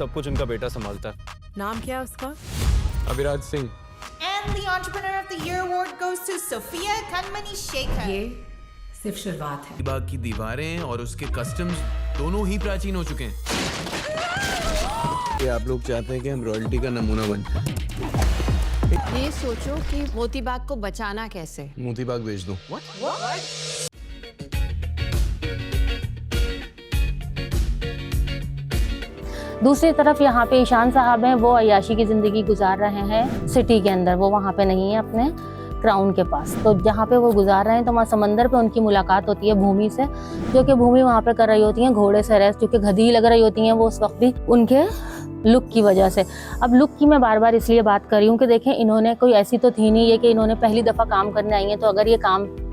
सब कुछ उनका बेटा संभालता है। नाम क्या है उसका? Abhiraj Singh. And the Entrepreneur of the Year award goes to Sophia Kanmani Shekhar. ये सिर्फ शुरुआत है। बाग की दीवारें और उसके कस्टम्स दोनों ही प्राचीन हो चुके हैं। ये आप लोग चाहते हैं कि हम रॉयल्टी का नमूना बन जाए। ये सोचो कि मोती बाग को बचाना कैसे। मोती बाग बेच दो। दूसरी तरफ यहाँ पे ईशान साहब हैं, वो अय्याशी की ज़िंदगी गुजार रहे हैं सिटी के अंदर, वो वहाँ पे नहीं है अपने क्राउन के पास। तो जहाँ पे वो गुजार रहे हैं तो वहाँ समंदर पे उनकी मुलाकात होती है भूमि से, जो कि भूमि वहाँ पे कर रही होती हैं घोड़े से रेस, जो कि गधी लग रही होती हैं वो उस वक्त भी उनके लुक की वजह से। अब लुक की मैं बार बार इसलिए बात कर रही हूँ कि देखें, इन्होंने कोई ऐसी तो थी नहीं है कि इन्होंने पहली दफ़ा काम करने आई हैं, तो अगर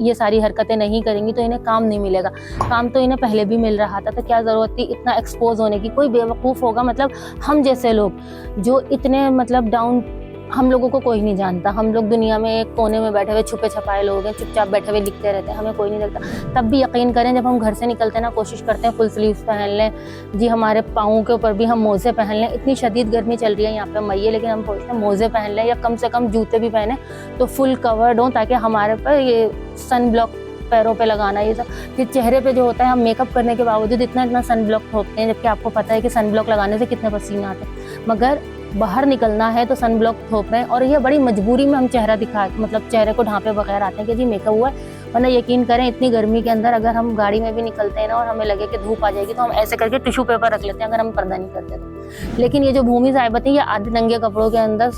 ये सारी हरकतें नहीं करेंगी तो इन्हें काम नहीं मिलेगा। काम तो इन्हें पहले भी मिल रहा था, तो क्या ज़रूरत थी इतना एक्सपोज होने की। कोई बेवकूफ़ होगा, मतलब हम जैसे लोग जो इतने मतलब डाउन, हम लोगों को कोई नहीं जानता। हम लोग दुनिया में एक कोने में बैठे हुए छुपे छपाए लोग हैं, चुपचाप बैठे हुए लिखते रहते हैं, हमें कोई नहीं देखता। तब भी यकीन करें, जब हम घर से निकलते हैं ना, कोशिश करते हैं फुल स्लीव्स पहन लें जी, हमारे पाँवों के ऊपर भी हम मोज़े पहन लें। इतनी शदीद गर्मी चल रही है यहाँ पे मई है, लेकिन हम सोचते हैं मोज़े पहन लें या कम से कम जूते भी पहने तो फुल कवर्ड हों, ताकि हमारे पर ये सन ब्लॉक पैरों पे लगाना ये सब। फिर चेहरे पे जो होता है, हम मेकअप करने के बावजूद इतना सन ब्लॉक ठोकते हैं, जबकि आपको पता है कि सन ब्लॉक लगाने से कितने पसीने आते हैं, मगर बाहर निकलना है तो सन ब्लॉक थोप रहे हैं। और ये बड़ी मजबूरी में हम चेहरा दिखा, मतलब चेहरे को ढांपे बगैर आते हैं कि जी मेकअप हुआ है। वरना यकीन करें, इतनी गर्मी के अंदर अगर हम गाड़ी में भी निकलते हैं ना और हमें लगे कि धूप आ जाएगी, तो हम ऐसे करके टिश्यू पेपर रख लेते हैं, अगर हम पर्दा नहीं करते तो। लेकिन ये जो भूमि साहिबत है, ये आधे नंगे कपड़ों के अंदर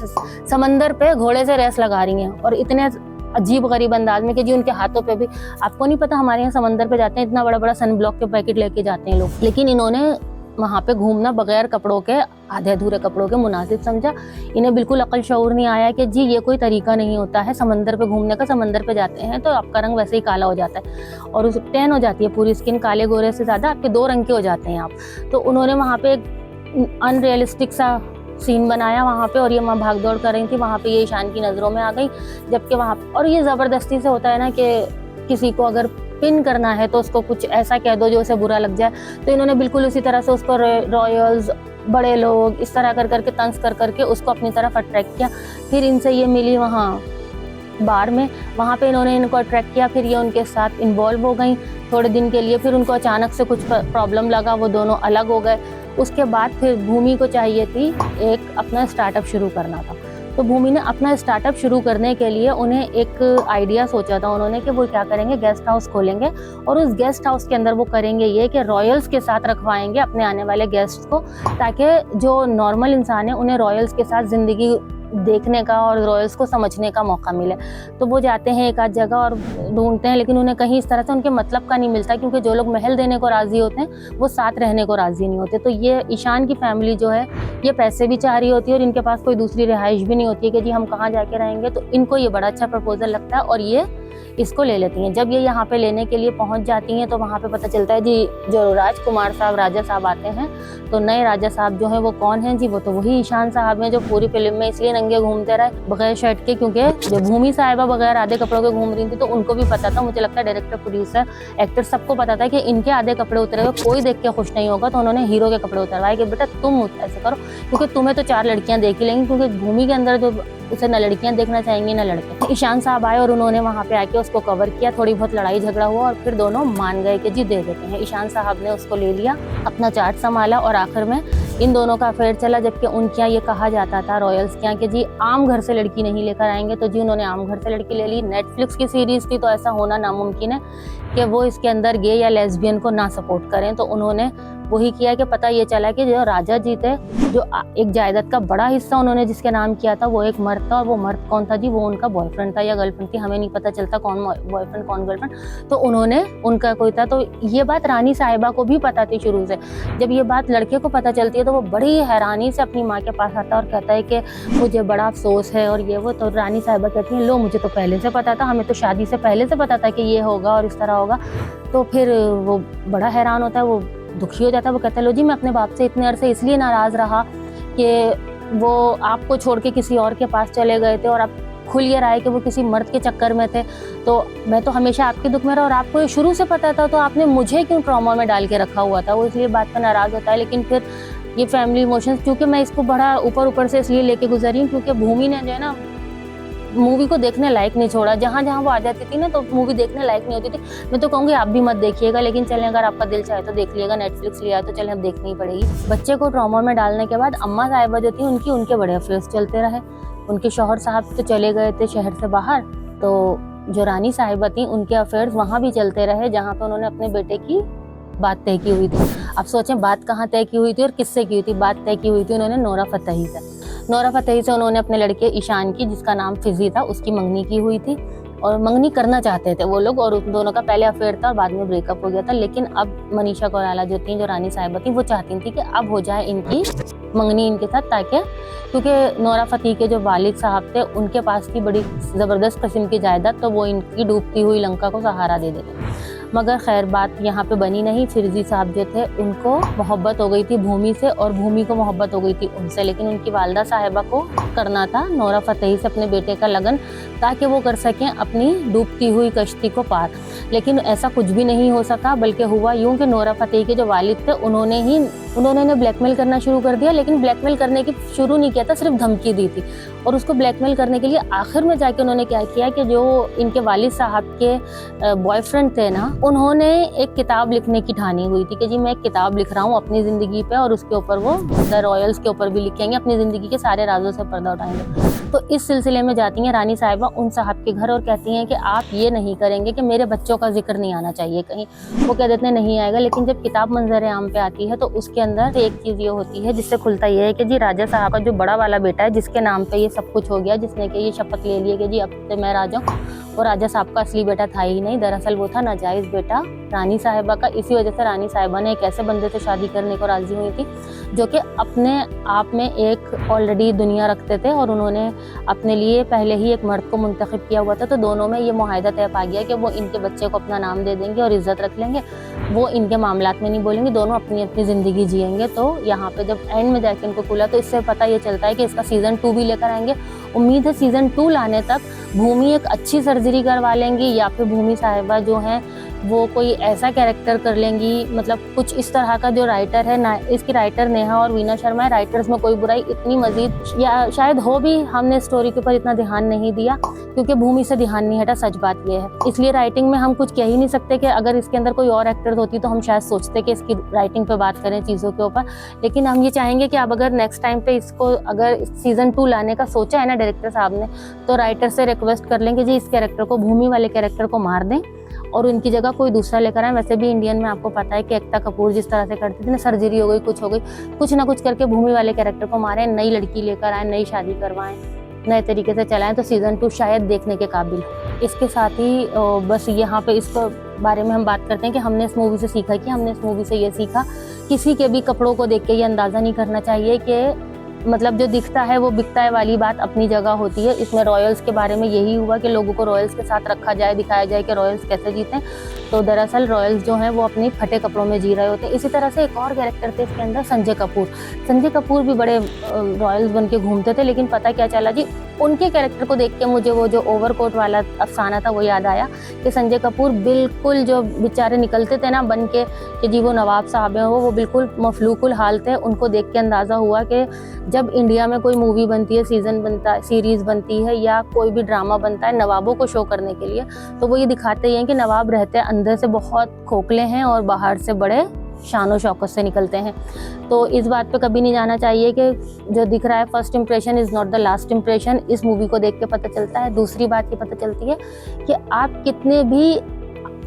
समंदर पे घोड़े से रेस लगा रही हैं, और इतने अजीब गरीब अंदाज में कि जी उनके हाथों पे भी, आपको नहीं पता, हमारे यहाँ समंदर पे जाते हैं इतना बड़ा बड़ा सन ब्लॉक के पैकेट लेके जाते हैं लोग, लेकिन इन्होंने वहाँ पे घूमना बगैर कपड़ों के, आधे अधूरे कपड़ों के मुनासिब समझा। इन्हें बिल्कुल अकल शऊर नहीं आया कि जी ये कोई तरीका नहीं होता है समंदर पे घूमने का। समंदर पे जाते हैं तो आपका रंग वैसे ही काला हो जाता है और उस टैन हो जाती है पूरी स्किन, काले गोरे से ज़्यादा आपके 2 रंग के हो जाते हैं आप। तो उन्होंने वहाँ पे एक अनरियलिस्टिक सा सीन बनाया वहाँ पे, और ये वहाँ भाग दौड़ कर रही थी, वहाँ पे ये ईशान की नज़रों में आ गई। जबकि वहाँ, और ये ज़बरदस्ती से होता है ना कि किसी को अगर पिन करना है तो उसको कुछ ऐसा कह दो जो उसे बुरा लग जाए, तो इन्होंने बिल्कुल उसी तरह से उसको रॉयल्स, बड़े लोग, इस तरह कर करके तंज कर करके उसको अपनी तरफ अट्रैक्ट किया। फिर इनसे ये मिली वहाँ बार में, वहाँ पे इन्होंने इनको अट्रैक्ट किया, फिर ये उनके साथ इन्वॉल्व हो गई थोड़े दिन के लिए। फिर उनको अचानक से कुछ प्रॉब्लम लगा, वो दोनों अलग हो गए। उसके बाद फिर भूमि को चाहिए थी एक अपना स्टार्टअप शुरू करना था, तो भूमि ने अपना स्टार्टअप शुरू करने के लिए उन्हें एक आइडिया सोचा था उन्होंने कि वो क्या करेंगे, गेस्ट हाउस खोलेंगे, और उस गेस्ट हाउस के अंदर वो करेंगे ये कि रॉयल्स के साथ रखवाएंगे अपने आने वाले गेस्ट को, ताकि जो नॉर्मल इंसान है उन्हें रॉयल्स के साथ ज़िंदगी देखने का और रॉयल्स को समझने का मौका मिले। तो वो जाते हैं एक आध जगह और ढूंढते हैं, लेकिन उन्हें कहीं इस तरह से उनके मतलब का नहीं मिलता, क्योंकि जो लोग महल देने को राज़ी होते हैं वो साथ रहने को राज़ी नहीं होते। तो ये ईशान की फैमिली जो है, ये पैसे भी चाह रही होती है और इनके पास कोई दूसरी रिहाइश भी नहीं होती है कि जी हम कहाँ जाके रहेंगे। तो इनको ये बड़ा अच्छा प्रपोजल लगता है और ये इसको ले लेती हैं। जब ये यहाँ पे लेने के लिए पहुँच जाती हैं तो वहाँ पे पता चलता है जी जो राजकुमार साहब, राजा साहब आते हैं, तो नए राजा साहब जो हैं वो कौन हैं जी, वो तो वही ईशान साहब हैं जो पूरी फिल्म में इसलिए नंगे घूमते रहे बगैर शर्ट के, क्योंकि जो भूमि साहिबा बगैर आधे कपड़ों के घूम रही थी तो उनको भी पता था, मुझे लगता है डायरेक्टर, प्रोड्यूसर, एक्टर सबको पता था कि इनके आधे कपड़े उतरे हुए कोई देख के खुश नहीं होगा, तो उन्होंने हीरो के कपड़े उतरवाए कि बेटा तुम ऐसे करो, क्योंकि तुम्हें तो 4 लड़कियाँ देख ही लेंगी, क्योंकि भूमि के अंदर जो उसे न लड़कियां देखना चाहेंगी न लड़के। ईशान साहब आए और उन्होंने वहाँ पे आके उसको कवर किया, थोड़ी बहुत लड़ाई झगड़ा हुआ और फिर दोनों मान गए कि जी दे देते हैं। ईशान साहब ने उसको ले लिया, अपना चार्ट संभाला और आखिर में इन दोनों का अफेयर चला। जबकि उनके यहाँ ये कहा जाता था रॉयल्स के यहाँ कि जी आम घर से लड़की नहीं लेकर आएंगे, तो जी उन्होंने आम घर से लड़की ले ली। नेटफ्लिक्स की सीरीज़ थी तो ऐसा होना नामुमकिन है कि वो इसके अंदर गे या लेस्बियन को ना सपोर्ट करें, तो उन्होंने वही किया कि पता ये चला कि जो राजा जी थे, जो एक जायदाद का बड़ा हिस्सा उन्होंने जिसके नाम किया था वो एक मर्द था, और वो मर्द कौन था जी, वो उनका बॉयफ्रेंड था या गर्लफ्रेंड थी, हमें नहीं पता चलता कौन बॉयफ्रेंड कौन गर्लफ्रेंड, तो उन्होंने उनका कोई था। तो ये बात रानी साहिबा को भी पता थी शुरू से। जब ये बात लड़के को पता चलती है तो वो बड़ी हैरानी से अपनी माँ के पास आता है और कहता है कि मुझे बड़ा अफसोस है और ये वो। तो रानी साहिबा कहती है लो मुझे तो पहले से पता था, हमें तो शादी से पहले से पता था कि ये होगा और इस तरह होगा। तो फिर वो बड़ा हैरान होता है, वो दुखी हो जाता है, वो कहता है लो जी मैं अपने बाप से इतने अरसे इसलिए नाराज़ रहा कि वो आपको छोड़ के किसी और के पास चले गए थे और आप खुल ये रहा है कि वो किसी मर्द के चक्कर में थे, तो मैं तो हमेशा आपके दुख में रहा और आपको ये शुरू से पता था, तो आपने मुझे क्यों ट्रॉमा में डाल के रखा हुआ था। वो इसलिए बात पर नाराज़ होता है, लेकिन फिर ये फैमिली इमोशंस, क्योंकि मैं इसको बड़ा ऊपर से इसलिए लेके गुजरी हूँ क्योंकि भूमि ने जो है ना मूवी को देखने लायक नहीं छोड़ा। जहाँ जहाँ वो आ जाती थी ना तो मूवी देखने लायक नहीं होती थी। मैं तो कहूँगी आप भी मत देखिएगा, लेकिन चलें अगर आपका दिल चाहे तो देख लिएगा, नेटफ्लिक्स लिया है तो चलें अब देखनी ही पड़ेगी। बच्चे को ट्रॉमा में डालने के बाद अम्मा साहिबा जो थी उनके बड़े अफेयर्स चलते रहे। उनके शौहर साहब तो चले गए थे शहर से बाहर, तो जो रानी साहिबा थी उनके अफेयर्स वहाँ भी चलते रहे जहाँ पे उन्होंने अपने बेटे की बात तय की हुई थी। अब सोचें बात कहाँ तय की हुई थी और किससे की हुई थी। बात तय की हुई थी उन्होंने नोरा फतेही से उन्होंने अपने लड़के ईशान की, जिसका नाम फिजी था, उसकी मंगनी की हुई थी और मंगनी करना चाहते थे वो लोग, और उन दोनों का पहले अफेयर था और बाद में ब्रेकअप हो गया था। लेकिन अब मनीषा कोइराला जो थी, जो रानी साहिबा थी, वो चाहती थी कि अब हो जाए इनकी मंगनी इनके साथ, ताकि क्योंकि नोरा फतेही के जो वालिद साहब थे उनके पास थी बड़ी ज़बरदस्त किस्म की जायदाद, तो वो इनकी डूबती हुई लंका को सहारा दे देते। मगर खैर बात यहाँ पे बनी नहीं। फिरजी साहब जो थे उनको मोहब्बत हो गई थी भूमि से और भूमि को मोहब्बत हो गई थी उनसे, लेकिन उनकी वालदा साहिबा को करना था नोरा फतेही से अपने बेटे का लगन, ताकि वो कर सकें अपनी डूबती हुई कश्ती को पार। लेकिन ऐसा कुछ भी नहीं हो सका, बल्कि हुआ यूँ कि नोरा फतेही के जो वालिद थे उन्होंने ब्लैकमेल करना शुरू कर दिया। लेकिन ब्लैकमेल करने की शुरू नहीं किया था, सिर्फ धमकी दी थी। और उसको ब्लैकमेल करने के लिए आखिर में जाके उन्होंने क्या किया कि जो इनके वालिद साहब के बॉयफ्रेंड थे ना, उन्होंने एक किताब लिखने की ठानी हुई थी कि जी मैं एक किताब लिख रहा हूँ अपनी ज़िंदगी पे, और उसके ऊपर वो द रॉयल्स के ऊपर भी लिखेंगे, अपनी ज़िंदगी के सारे राजों से पर्दा उठाएंगे। तो इस सिलसिले में जाती हैं रानी साहिबा उन साहब के घर और कहती हैं कि आप ये नहीं करेंगे कि मेरे बच्चों का जिक्र नहीं आना चाहिए कहीं। वो कह देते हैं नहीं आएगा। लेकिन जब किताब मंजर आम पे आती है तो उसके अंदर एक चीज़ ये होती है जिससे खुलता ये है कि जी राजा साहब का जो बड़ा वाला बेटा है, जिसके नाम पे ये सब कुछ हो गया, जिसने कि ये शपथ ले ली कि जी अब से मैं राजा हूँ, वो राजा साहब का असली बेटा था ही नहीं, दरअसल वो था नाजायज़ बेटा रानी साहिबा का। इसी वजह से रानी साहिबा ने एक ऐसे बंदे से शादी करने को राज़ी हुई थी जो कि अपने आप में एक ऑलरेडी दुनिया रखते थे, और उन्होंने अपने लिए पहले ही एक मर्द को मुंतखब किया हुआ था। तो दोनों में ये मुआहिदा तय पा गया कि वो इनके बच्चे को अपना नाम दे देंगे और इज़्ज़त रख लेंगे, वो इनके मामलात में नहीं बोलेंगे, दोनों अपनी अपनी ज़िंदगी जिएंगे। तो यहाँ पे जब एंड में जाके इनको खुला तो इससे पता ये चलता है कि इसका सीज़न 2 भी लेकर आएंगे। उम्मीद है सीज़न 2 लाने तक भूमि एक अच्छी सर्जरी करवा लेंगी, या फिर भूमि साहिबा जो हैं वो कोई ऐसा कैरेक्टर कर लेंगी, मतलब कुछ इस तरह का जो राइटर है ना, इसकी राइटर नेहा और वीना शर्मा है। राइटर्स में कोई बुराई इतनी मजीद या शायद हो भी, हमने स्टोरी के ऊपर इतना ध्यान नहीं दिया क्योंकि भूमि से ध्यान नहीं हटा, सच बात ये है। इसलिए राइटिंग में हम कुछ कह ही नहीं सकते कि अगर इसके अंदर कोई और एक्टर होती तो हम शायद सोचते कि इसकी राइटिंग पे बात करें चीज़ों के ऊपर। लेकिन हम ये चाहेंगे कि अब अगर नेक्स्ट टाइम पे इसको अगर सीज़न 2 लाने का सोचा है ना डायरेक्टर साहब ने, तो राइटर से रिक्वेस्ट कर लेंगे जी इस कैरेक्टर को, भूमि वाले कैरेक्टर को मार दें और उनकी जगह कोई दूसरा लेकर आए। वैसे भी इंडियन में आपको पता है कि एकता कपूर जिस तरह से करती थी ना, सर्जरी हो गई, कुछ ना कुछ करके भूमि वाले कैरेक्टर को मारें, नई लड़की लेकर आए, नई शादी करवाएं, नए तरीके से चलाएं, तो सीज़न 2 शायद देखने के काबिल। इसके साथ ही बस यहाँ पे इसको बारे में हम बात करते हैं कि हमने इस मूवी से सीखा कि हमने इस मूवी से ये सीखा, किसी के भी कपड़ों को देख के ये अंदाज़ा नहीं करना चाहिए कि मतलब जो दिखता है वो बिकता है वाली बात अपनी जगह होती है। इसमें रॉयल्स के बारे में यही हुआ कि लोगों को रॉयल्स के साथ रखा जाए, दिखाया जाए कि रॉयल्स कैसे जीते, तो दरअसल रॉयल्स जो हैं वो अपनी फटे कपड़ों में जी रहे होते हैं। इसी तरह से एक और कैरेक्टर थे इसके अंदर, संजय कपूर भी बड़े रॉयल्स बन के घूमते थे। लेकिन पता क्या चला जी, उनके कैरेक्टर को देख के मुझे वो जो ओवरकोट वाला अफसाना था वो याद आया कि संजय कपूर बिल्कुल जो बेचारे निकलते थे ना बन के कि जी वो नवाब साहब हैं, वो बिल्कुल मफलूकुल हाल थे। उनको देख के अंदाज़ा हुआ कि जब इंडिया में कोई मूवी बनती है, सीज़न बनता है, सीरीज़ बनती है या कोई भी ड्रामा बनता है नवाबों को शो करने के लिए, तो वो ये दिखाते ही हैं कि नवाब रहते हैं अंदर से बहुत खोखले हैं और बाहर से बड़े शानो शौकत से निकलते हैं। तो इस बात पे कभी नहीं जाना चाहिए कि जो दिख रहा है first impression is not the last impression. इस मूवी को देख के पता चलता है। दूसरी बात ये पता चलती है कि आप कितने भी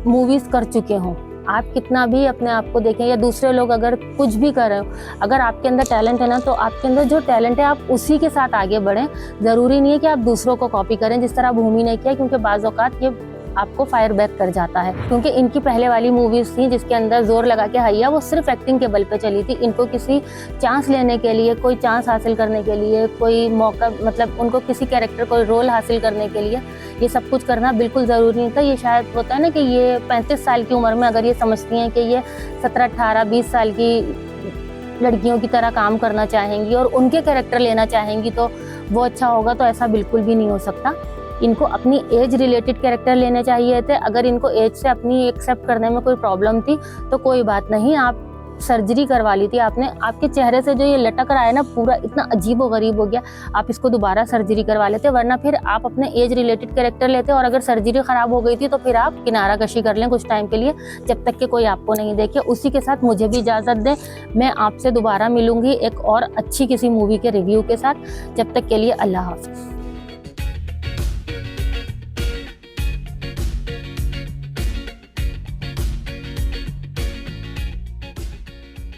मूवीज़ कर चुके हों, आप कितना भी अपने आप को देखें या दूसरे लोग अगर कुछ भी कर रहे हो, अगर आपके अंदर टैलेंट है ना, तो आपके अंदर जो टैलेंट है आप उसी के साथ आगे बढ़ें। ज़रूरी नहीं है कि आप दूसरों को कॉपी करें जिस तरह भूमि ने किया, क्योंकि बाज़ औक़ात ये आपको फायर बैक कर जाता है। क्योंकि इनकी पहले वाली मूवीज़ थी जिसके अंदर जोर लगा के हैया वो सिर्फ एक्टिंग के बल पे चली थी। इनको किसी चांस लेने के लिए, कोई चांस हासिल करने के लिए, कोई मौका, मतलब उनको किसी कैरेक्टर को रोल हासिल करने के लिए ये सब कुछ करना बिल्कुल ज़रूरी नहीं था। ये शायद होता है ना कि ये 35 साल की उम्र में अगर ये समझती हैं कि ये 17, 18, 20 साल की लड़कियों की तरह काम करना चाहेंगी और उनके कैरेक्टर लेना चाहेंगी तो वो अच्छा होगा, तो ऐसा बिल्कुल भी नहीं हो सकता। इनको अपनी एज रिलेटेड कैरेक्टर लेने चाहिए थे। अगर इनको एज से अपनी एक्सेप्ट करने में कोई प्रॉब्लम थी तो कोई बात नहीं, आप सर्जरी करवा ली थी आपने, आपके चेहरे से जो ये लटक रहा है ना पूरा इतना अजीब व गरीब हो गया, आप इसको दोबारा सर्जरी करवा लेते, वरना फिर आप अपने एज रिलेटेड कैरेक्टर लेते, और अगर सर्जरी खराब हो गई थी तो फिर आप किनारा कशी कर लें कुछ टाइम के लिए, जब तक कि कोई आपको नहीं देखे। उसी के साथ मुझे भी इजाज़त दें, मैं आपसे दोबारा मिलूंगी एक और अच्छी किसी मूवी के रिव्यू के साथ। जब तक के लिए अल्लाह हाफ़िज़।